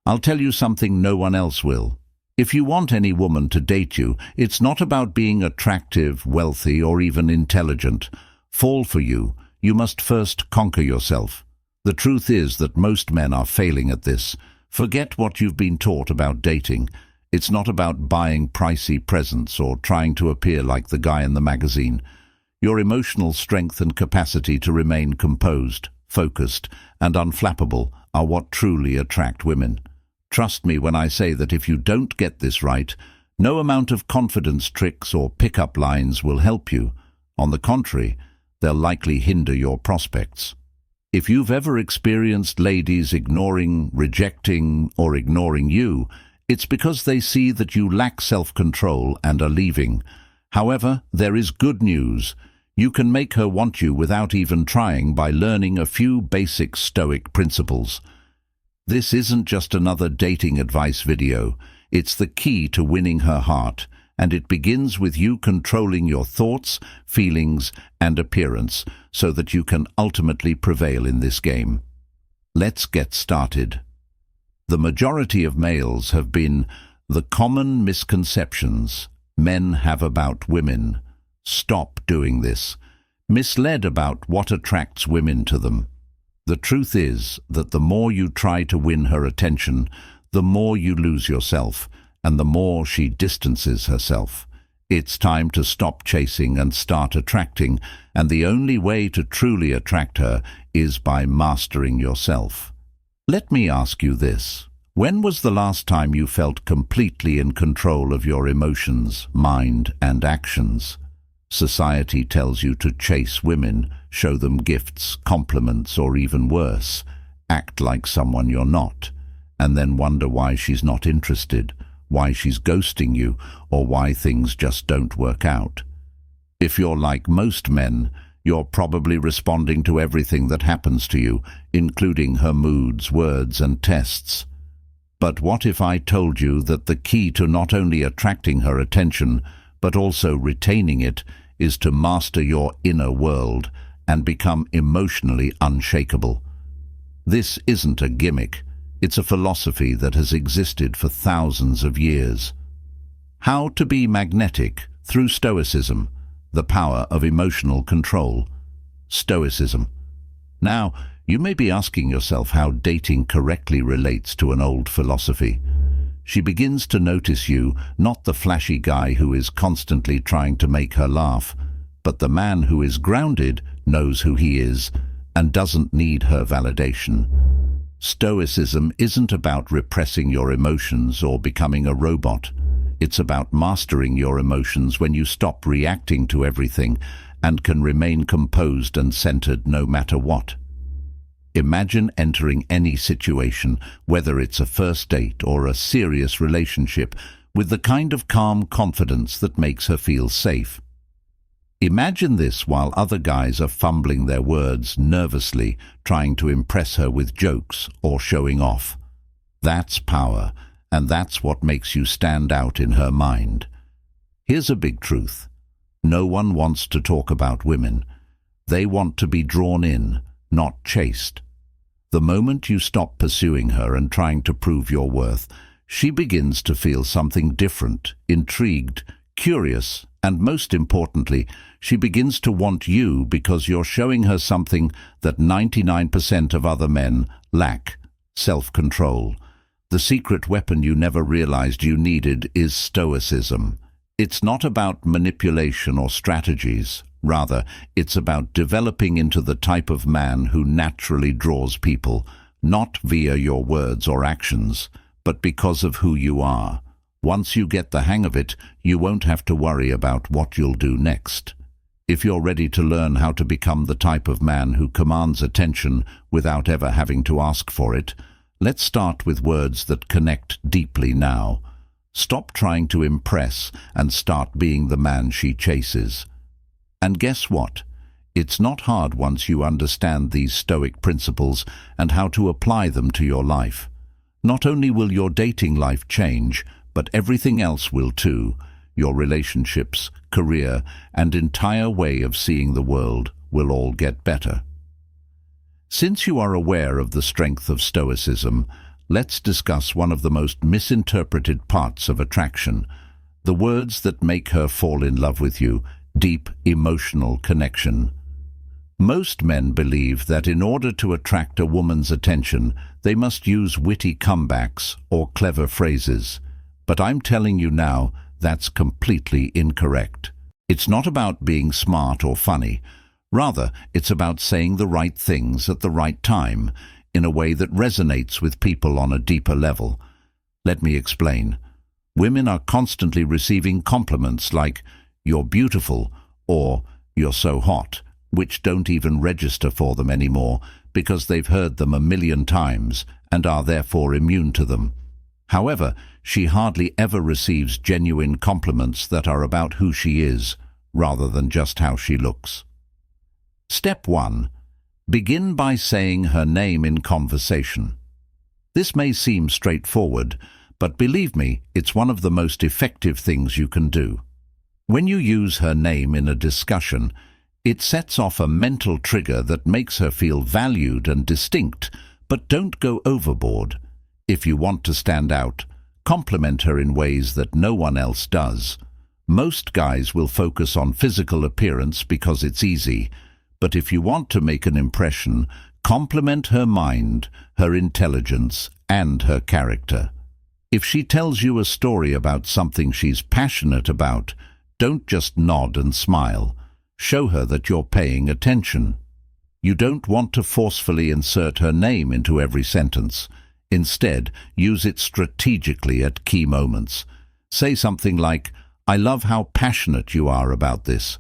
I'll tell you something no one else will. If you want any woman to date you, it's not about being attractive, wealthy, or even intelligent. Fall for you, you must first conquer yourself. The truth is that most men are failing at this. Forget what you've been taught about dating. It's not about buying pricey presents or trying to appear like the guy in the magazine. Your emotional strength and capacity to remain composed, focused, and unflappable are what truly attract women. Trust me when I say that if you don't get this right, no amount of confidence tricks or pick-up lines will help you. On the contrary, they'll likely hinder your prospects. If you've ever experienced ladies ignoring, rejecting, or ignoring you, it's because they see that you lack self-control and are leaving. However, there is good news. You can make her want you without even trying by learning a few basic Stoic principles. This isn't just another dating advice video. It's the key to winning her heart, and it begins with you controlling your thoughts, feelings, and appearance so that you can ultimately prevail in this game. Let's get started. The majority of males have been the common misconceptions men have about women. Stop doing this. Misled about what attracts women to them. The truth is that the more you try to win her attention, the more you lose yourself, and the more she distances herself. It's time to stop chasing and start attracting, and the only way to truly attract her is by mastering yourself. Let me ask you this. When was the last time you felt completely in control of your emotions, mind, and actions? Society tells you to chase women, show them gifts, compliments, or even worse, act like someone you're not, and then wonder why she's not interested, why she's ghosting you, or why things just don't work out. If you're like most men, you're probably responding to everything that happens to you, including her moods, words, and tests. But what if I told you that the key to not only attracting her attention, but also retaining it, is to master your inner world and become emotionally unshakable? This isn't a gimmick. It's a philosophy that has existed for thousands of years. How to be magnetic through Stoicism, the power of emotional control. Stoicism. Now, you may be asking yourself how dating correctly relates to an old philosophy. She begins to notice you, not the flashy guy who is constantly trying to make her laugh, but the man who is grounded, knows who he is, and doesn't need her validation. Stoicism isn't about repressing your emotions or becoming a robot. It's about mastering your emotions when you stop reacting to everything and can remain composed and centered no matter what. Imagine entering any situation, whether it's a first date or a serious relationship, with the kind of calm confidence that makes her feel safe. Imagine this while other guys are fumbling their words nervously, trying to impress her with jokes or showing off. That's power, and that's what makes you stand out in her mind. Here's a big truth. No one wants to talk about women. They want to be drawn in, not chased. The moment you stop pursuing her and trying to prove your worth, she begins to feel something different, intrigued, curious, and most importantly, she begins to want you because you're showing her something that 99% of other men lack: self-control. The secret weapon you never realized you needed is Stoicism. It's not about manipulation or strategies. Rather, it's about developing into the type of man who naturally draws people, not via your words or actions, but because of who you are. Once you get the hang of it, you won't have to worry about what you'll do next. If you're ready to learn how to become the type of man who commands attention without ever having to ask for it, let's start with words that connect deeply now. Stop trying to impress and start being the man she chases. And guess what? It's not hard once you understand these Stoic principles and how to apply them to your life. Not only will your dating life change, but everything else will too. Your relationships, career, and entire way of seeing the world will all get better. Since you are aware of the strength of Stoicism, let's discuss one of the most misinterpreted parts of attraction, the words that make her fall in love with you: deep emotional connection. Most men believe that in order to attract a woman's attention, they must use witty comebacks or clever phrases. But I'm telling you now, that's completely incorrect. It's not about being smart or funny. Rather, it's about saying the right things at the right time, in a way that resonates with people on a deeper level. Let me explain. Women are constantly receiving compliments like, "You're beautiful," or "You're so hot," which don't even register for them anymore because they've heard them a million times and are therefore immune to them. However, she hardly ever receives genuine compliments that are about who she is, rather than just how she looks. Step 1. Begin by saying her name in conversation. This may seem straightforward, but believe me, it's one of the most effective things you can do. When you use her name in a discussion, it sets off a mental trigger that makes her feel valued and distinct, but don't go overboard. If you want to stand out, compliment her in ways that no one else does. Most guys will focus on physical appearance because it's easy, but if you want to make an impression, compliment her mind, her intelligence, and her character. If she tells you a story about something she's passionate about, don't just nod and smile. Show her that you're paying attention. You don't want to forcefully insert her name into every sentence. Instead, use it strategically at key moments. Say something like, "I love how passionate you are about this."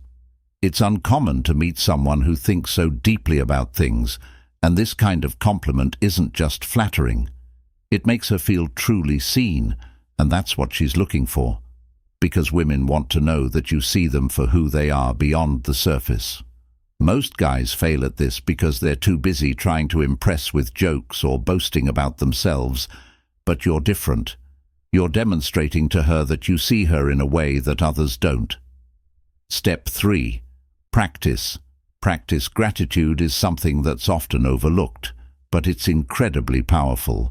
It's uncommon to meet someone who thinks so deeply about things, and this kind of compliment isn't just flattering. It makes her feel truly seen, and that's what she's looking for, because women want to know that you see them for who they are beyond the surface. Most guys fail at this because they're too busy trying to impress with jokes or boasting about themselves, but you're different. You're demonstrating to her that you see her in a way that others don't. Step 3. Practice. Practice gratitude is something that's often overlooked, but it's incredibly powerful.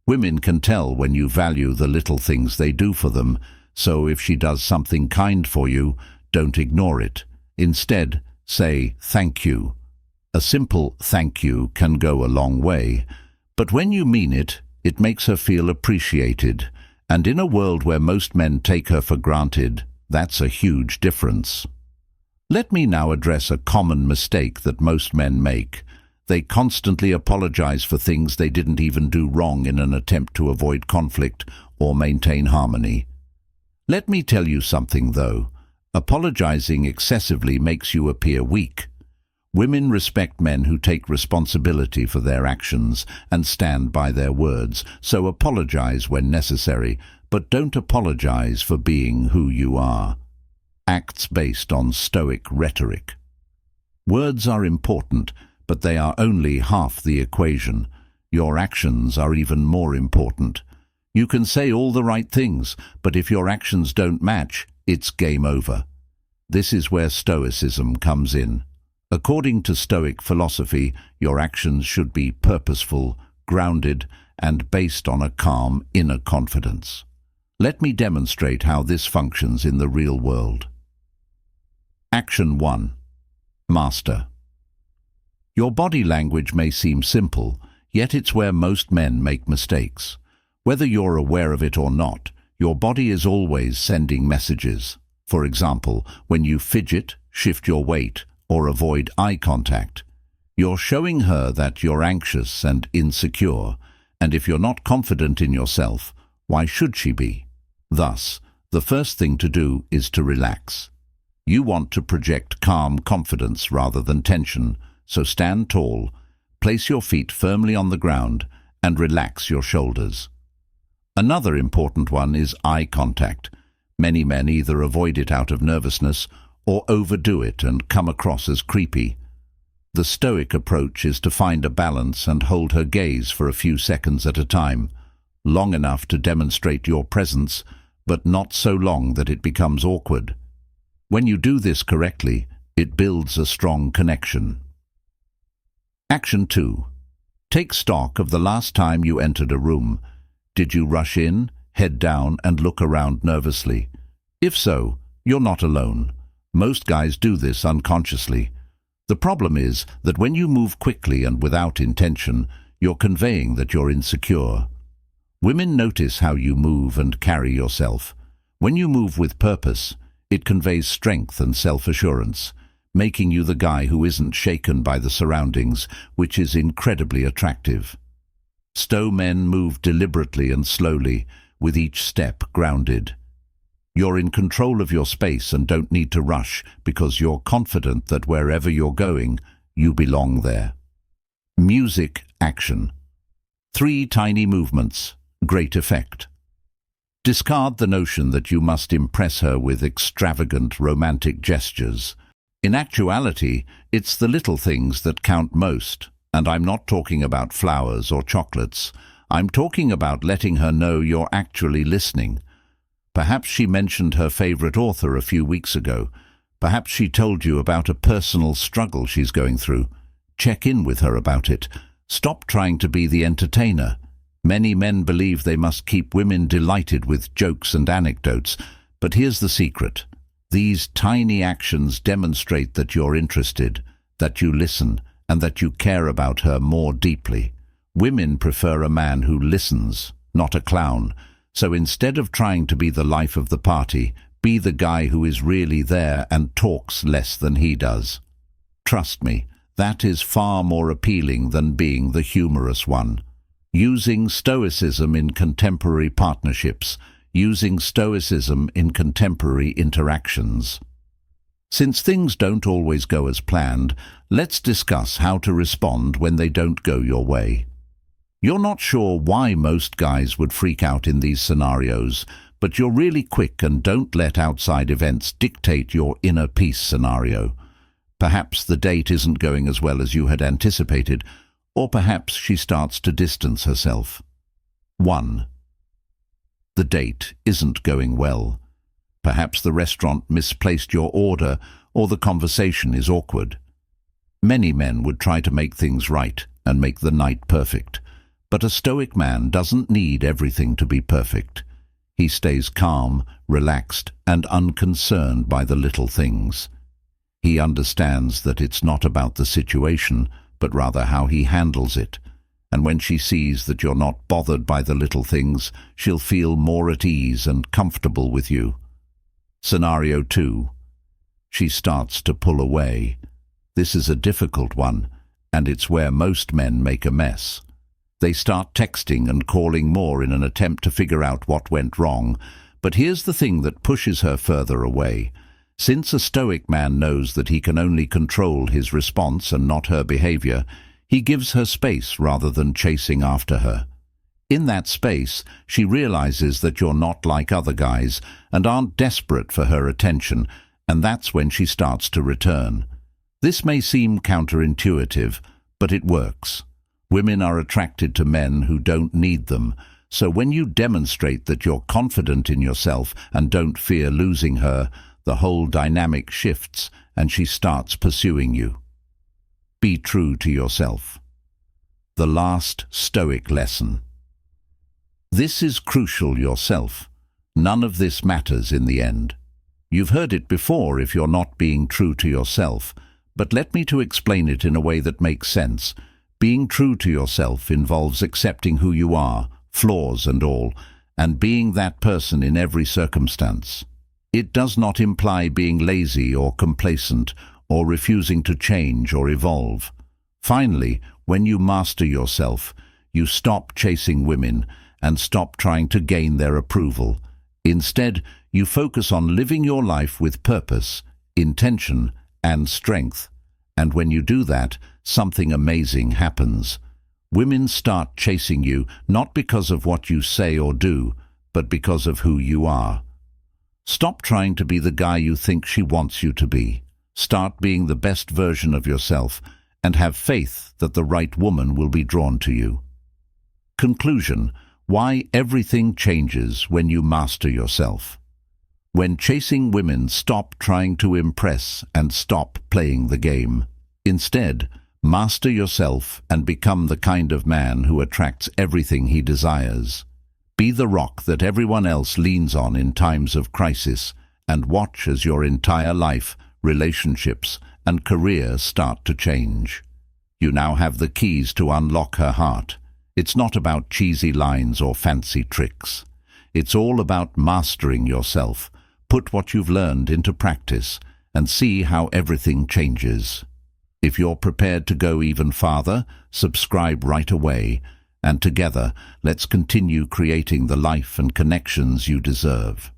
Women can tell when you value the little things they do for them, so if she does something kind for you, don't ignore it. Instead, say thank you. A simple thank you can go a long way, but when you mean it, it makes her feel appreciated, and in a world where most men take her for granted, that's a huge difference. Let me now address a common mistake that most men make. They constantly apologize for things they didn't even do wrong in an attempt to avoid conflict or maintain harmony. Let me tell you something, though. Apologizing excessively makes you appear weak. Women respect men who take responsibility for their actions and stand by their words, so apologize when necessary, but don't apologize for being who you are. Acts based on Stoic rhetoric. Words are important, but they are only half the equation. Your actions are even more important. You can say all the right things, but if your actions don't match, it's game over. This is where Stoicism comes in. According to Stoic philosophy, your actions should be purposeful, grounded, and based on a calm inner confidence. Let me demonstrate how this functions in the real world. Action 1. Master. Your body language may seem simple, yet it's where most men make mistakes. Whether you're aware of it or not, your body is always sending messages. For example, when you fidget, shift your weight, or avoid eye contact, you're showing her that you're anxious and insecure, and if you're not confident in yourself, why should she be? Thus, the first thing to do is to relax. You want to project calm confidence rather than tension, so stand tall, place your feet firmly on the ground, and relax your shoulders. Another important one is eye contact. Many men either avoid it out of nervousness or overdo it and come across as creepy. The Stoic approach is to find a balance and hold her gaze for a few seconds at a time, long enough to demonstrate your presence, but not so long that it becomes awkward. When you do this correctly, it builds a strong connection. Action 2. Take stock of the last time you entered a room. Did you rush in, head down, and look around nervously? If so, you're not alone. Most guys do this unconsciously. The problem is that when you move quickly and without intention, you're conveying that you're insecure. Women notice how you move and carry yourself. When you move with purpose, it conveys strength and self-assurance, making you the guy who isn't shaken by the surroundings, which is incredibly attractive. Stoic men move deliberately and slowly, with each step grounded. You're in control of your space and don't need to rush because you're confident that wherever you're going, you belong there. Music action. 3 tiny movements, great effect. Discard the notion that you must impress her with extravagant romantic gestures. In actuality, it's the little things that count most, and I'm not talking about flowers or chocolates. I'm talking about letting her know you're actually listening. Perhaps she mentioned her favorite author a few weeks ago. Perhaps she told you about a personal struggle she's going through. Check in with her about it. Stop trying to be the entertainer. Many men believe they must keep women delighted with jokes and anecdotes, but here's the secret. These tiny actions demonstrate that you're interested, that you listen, and that you care about her more deeply. Women prefer a man who listens, not a clown. So instead of trying to be the life of the party, be the guy who is really there and talks less than he does. Trust me, that is far more appealing than being the humorous one. Using Stoicism in contemporary partnerships, using Stoicism in contemporary interactions. Since things don't always go as planned, let's discuss how to respond when they don't go your way. You're not sure why most guys would freak out in these scenarios, but you're really quick and don't let outside events dictate your inner peace scenario. Perhaps the date isn't going as well as you had anticipated, or perhaps she starts to distance herself. 1. The date isn't going well. Perhaps the restaurant misplaced your order, or the conversation is awkward. Many men would try to make things right and make the night perfect. But a Stoic man doesn't need everything to be perfect. He stays calm, relaxed, and unconcerned by the little things. He understands that it's not about the situation, but rather how he handles it. And when she sees that you're not bothered by the little things, she'll feel more at ease and comfortable with you. Scenario 2. She starts to pull away. This is a difficult one, and it's where most men make a mess. They start texting and calling more in an attempt to figure out what went wrong. But here's the thing that pushes her further away. Since a Stoic man knows that he can only control his response and not her behavior, he gives her space rather than chasing after her. In that space, she realizes that you're not like other guys and aren't desperate for her attention, and that's when she starts to return. This may seem counterintuitive, but it works. Women are attracted to men who don't need them, so when you demonstrate that you're confident in yourself and don't fear losing her, the whole dynamic shifts and she starts pursuing you. Be true to yourself. The last Stoic lesson. This is crucial yourself. None of this matters in the end. You've heard it before if you're not being true to yourself, but let me to explain it in a way that makes sense. Being true to yourself involves accepting who you are, flaws and all, and being that person in every circumstance. It does not imply being lazy or complacent or refusing to change or evolve. Finally, when you master yourself, you stop chasing women and stop trying to gain their approval. Instead, you focus on living your life with purpose, intention, and strength. And when you do that, something amazing happens. Women start chasing you not because of what you say or do, but because of who you are. Stop trying to be the guy you think she wants you to be. Start being the best version of yourself and have faith that the right woman will be drawn to you. Conclusion: why everything changes when you master yourself. When chasing women, stop trying to impress and stop playing the game. Instead, Master yourself and become the kind of man who attracts everything he desires. Be the rock that everyone else leans on in times of crisis, and watch as your entire life, relationships, and career start to change. You now have the keys to unlock her heart. It's not about cheesy lines or fancy tricks. It's all about mastering yourself. Put what you've learned into practice and see how everything changes. If you're prepared to go even farther, subscribe right away, and together, let's continue creating the life and connections you deserve.